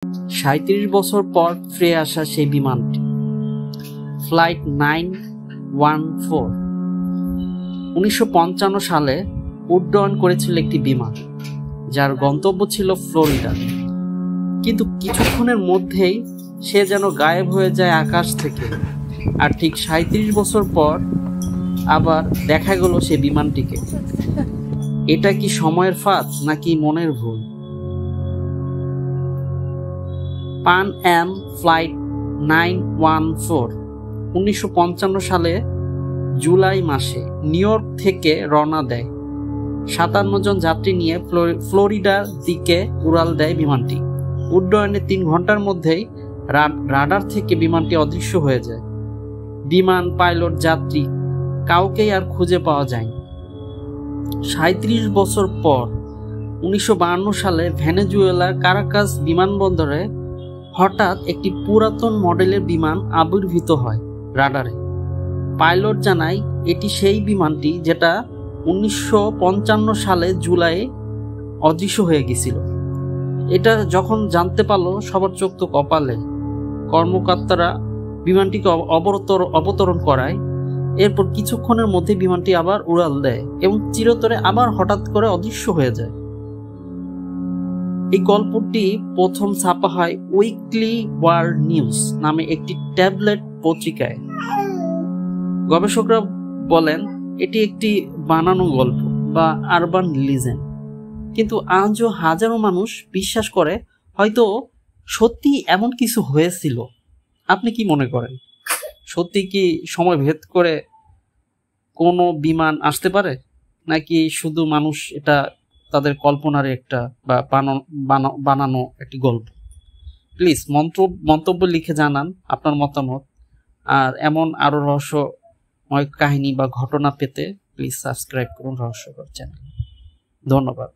37 বছর পর ফিরে আসা সেই বিমানটি ফ্লাইট 914 1955 সালে উড্ডয়ন করেছিল একটি বিমান, যার গন্তব্য ছিল ফ্লোরিডা। কিন্তু কিছুক্ষণের মধ্যেই সে যেন গায়েব হয়ে যায় আকাশ থেকে। আর ঠিক 37 বছর পর আবার দেখা গেল সে বিমানটিকে। এটা কি সময়ের ফাঁদ নাকি মনের ভুল? পান অ্যাম ফ্লাইট 914 1955 সালে জুলাই মাসে নিউ ইয়র্ক থেকে রওনা দেয়। 57 জন যাত্রী নিয়ে ফ্লোরিডার দিকে উড়াল দেয় বিমানটি। উড্ডয়নের 3 ঘন্টার মধ্যেই রাডার থেকে বিমানটি অদৃশ্য হয়ে যায়। বিমান, পাইলট, যাত্রী কাউকেই আর খুঁজে পাওয়া যায়নি। 37 বছর পর 1952 সালে ভেনেজুয়েলার কারাকাস বিমানবন্দরে হঠাৎ একটি পুরাতন মডেলের বিমান আবির্ভূত হয় রাডারে। পাইলট জানায় এটি সেই বিমানটি যেটা 1955 সালে জুলাইয়ে অদৃশ্য হয়ে গেছিল। এটা যখন জানতে পারলো, সবার চোখ তো কপালে। কর্মকর্তারা বিমানটিকে অবতরণ করায়। এরপর কিছুক্ষণের মধ্যে বিমানটি আবার উড়াল দেয় এবং চিরতরে আবার হঠাৎ করে অদৃশ্য হয়ে যায়। এই গল্পটি প্রথম ছাপা হয় উইকলি ওয়ার্ল্ড নিউজ নামে একটি ট্যাবলেট পত্রিকায়। গবেষকরা বলেন এটি একটি বানানো গল্প বা আরবান লিজেন্ড, কিন্তু আজও হাজারো মানুষ বিশ্বাস করে হয়তো সত্যি এমন কিছু হয়েছিল। আপনি কি মনে করেন? সত্যি কি সময় ভেদ করে কোনো বিমান আসতে পারে, নাকি শুধু মানুষ এটা তাদের কল্পনার একটা বা বানানো একটি গল্প? প্লিজ মন্তব্য লিখে জানান আপনার মতামত। আর এমন আরো রহস্যময় কাহিনী বা ঘটনা পেতে প্লিজ সাবস্ক্রাইব করুন রহস্যকর চ্যানেল। ধন্যবাদ।